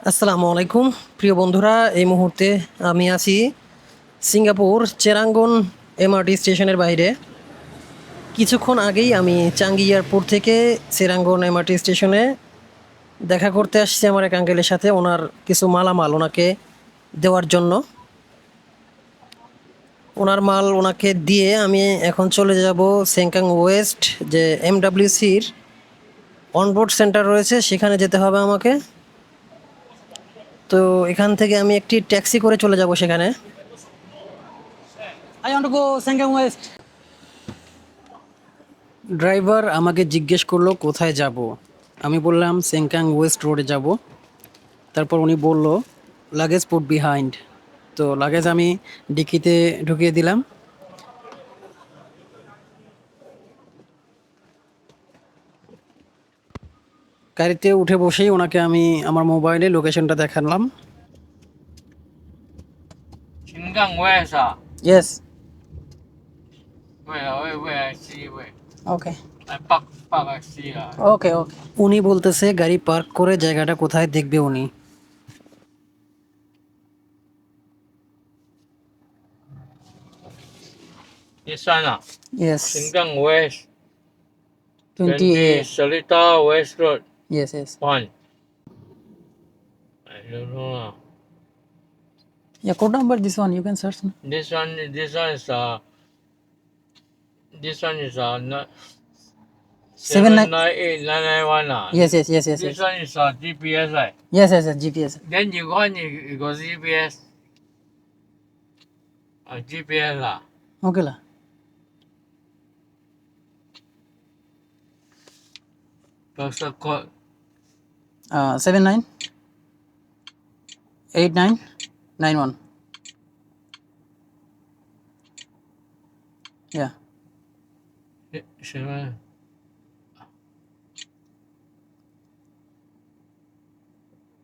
আসসালামু আলাইকুম প্রিয় বন্ধুরা, এই মুহূর্তে আমি আছি সিঙ্গাপুর চেরাঙ্গন এমআরটি স্টেশনের বাইরে। কিছুক্ষণ আগেই আমি চাঙ্গি এয়ারপোর্ট থেকে চেরাঙ্গন এমআরটি স্টেশনে দেখা করতে আসছি আমার এক আঙ্কেলের সাথে, ওনার কিছু মালামাল ওনাকে দেওয়ার জন্য। ওনার মাল ওনাকে দিয়ে আমি এখন চলে যাব সেংকাং ওয়েস্ট, যে এমডব্লিউসির অনবোর্ড সেন্টার রয়েছে, সেখানে যেতে হবে আমাকে। তো এখান থেকে আমি একটি ট্যাক্সি করে চলে যাব সেখানে। I want to go Sengkang West. Driver আমাকে জিজ্ঞেস করলো কোথায় যাব। আমি বললাম সেংকাং ওয়েস্ট রোডে যাব। তারপর উনি বলল লাগেজ পুট বিহাইন্ড। তো লাগেজ আমি ডিকিতে ঢুকিয়ে দিলাম। গাড়িতে উঠে বসেই ওনাকে আমি আমার মোবাইলে লোকেশনটা দেখালাম। Sengkang West ah. Yes, Where I see where. Okay I park I see ah. ওকে ওকে। উনি বলতেছে গাড়ি পার্ক করে জায়গাটা কোথায় দেখবে উনি। This one ah. Yes, Sengkang West. 20A। 20 Seletar West Road. Yes yes. One. I don't know ah. Yeah, code number this one you can search. This one is not 798991 ah. Yes yes yes yes This yes. one is GPS right. Yes yes yes, GPS. Then you go GPS. GPS lah. Okay la. postal code 798991. Yeah. 7.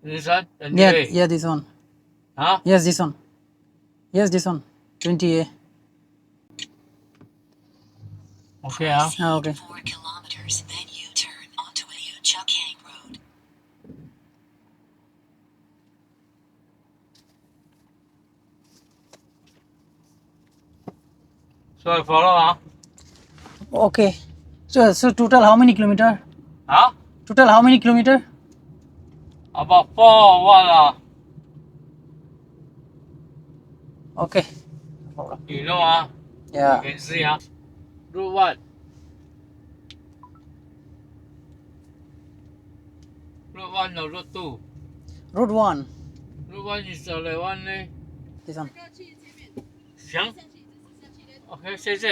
This one? Yeah, 28. yeah, this one. Huh? Yes, this one. Yes, this one. 20A. Okay ah. Okay. 4 kilometers, then U-turn onto Ayu Chukang Road. So I follow ah. Okay. So total how many kilometer? Huh? Total how many kilometer? About 4 what ah. Okay. You know ah. Yeah. You can see ah. Route what? Route 1 or Route 2? Route 1. Route 1 is the one eh. This one. 行 OK 谢谢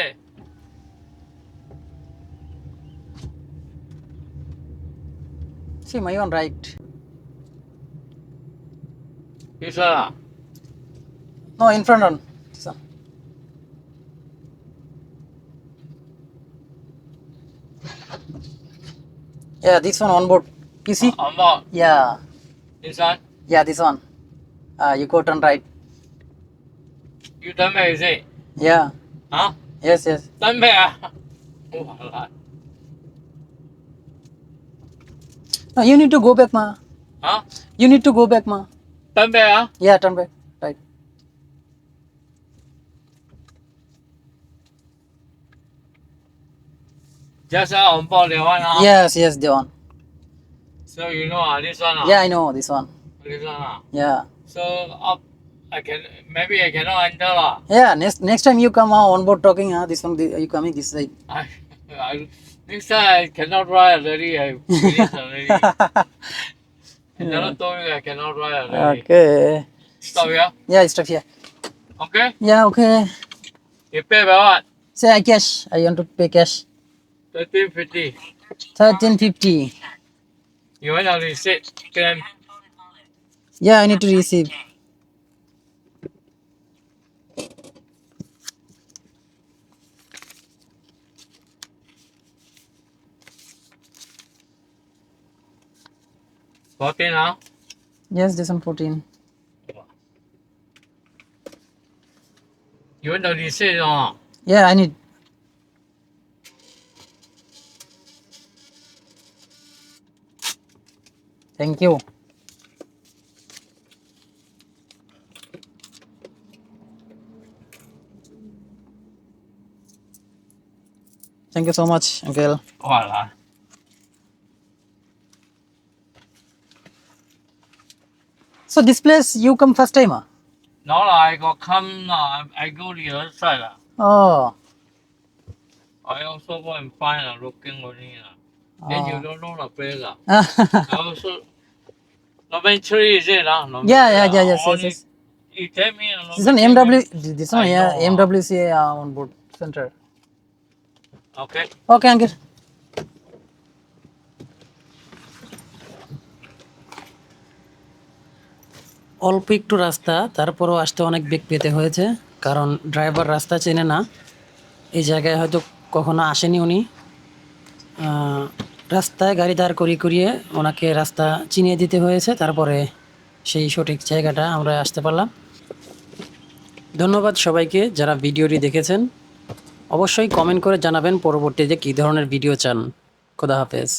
See my one right. This one ah. No, in front one. This one. Yeah, this one on board. You see? About Yeah. this one. Yeah, this one. You go turn right. You turn back is it? Yeah. Huh? Yes, yes. Turn back ah. Wow. No, you need to go back, ma. Huh? You need to go back, ma. Turn back ah. Yeah, turn back. Right. Just on board the one ah. Yes, yes, the one. So you know ah this one ah. Yeah, I know this one. This one ah. Yeah. So up I cannot enter lah. Yeah, next time you come on board talking, this one you coming this side. Next time I cannot ride already. I finished already. I never told you I cannot ride already. Okay. Stop here. Yeah, stop here. Okay? Yeah, okay. You pay by what? Say I cash. I want to pay cash. 13.50. 1350. You want a receipt? Can Yeah, I need to receive. $14 now? Yes, this one 14. You want the receipt or? Yeah, I need. Thank you. Thank you so much, uncle. Voilà. So this place you come first time? Ah? No, I got come now. I go the other side. Oh. I also go and find a looking on it. Then you don't know the place. I also. No tree is it? No Yeah, yes, yes. Only you tell me. This is an MW. This one, I yeah, know, MWCA on board center. Okay. Okay, uncle. অল্প একটু রাস্তা, তারপরও আসতে অনেক বেগ পেতে হয়েছে, কারণ driver রাস্তা চেনে না। এই জায়গায় হয়তো কখনো আসেনি উনি। রাস্তায় গাড়ি দাঁড় করিয়ে ওনাকে রাস্তা চিনিয়ে দিতে হয়েছে, তারপরে সেই সঠিক জায়গাটা আমরা আসতে পারলাম। ধন্যবাদ সবাইকে যারা ভিডিওটি দেখেছেন। অবশ্যই কমেন্ট করে জানাবেন পরবর্তীতে কী ধরনের ভিডিও চান। খোদা হাফেজ।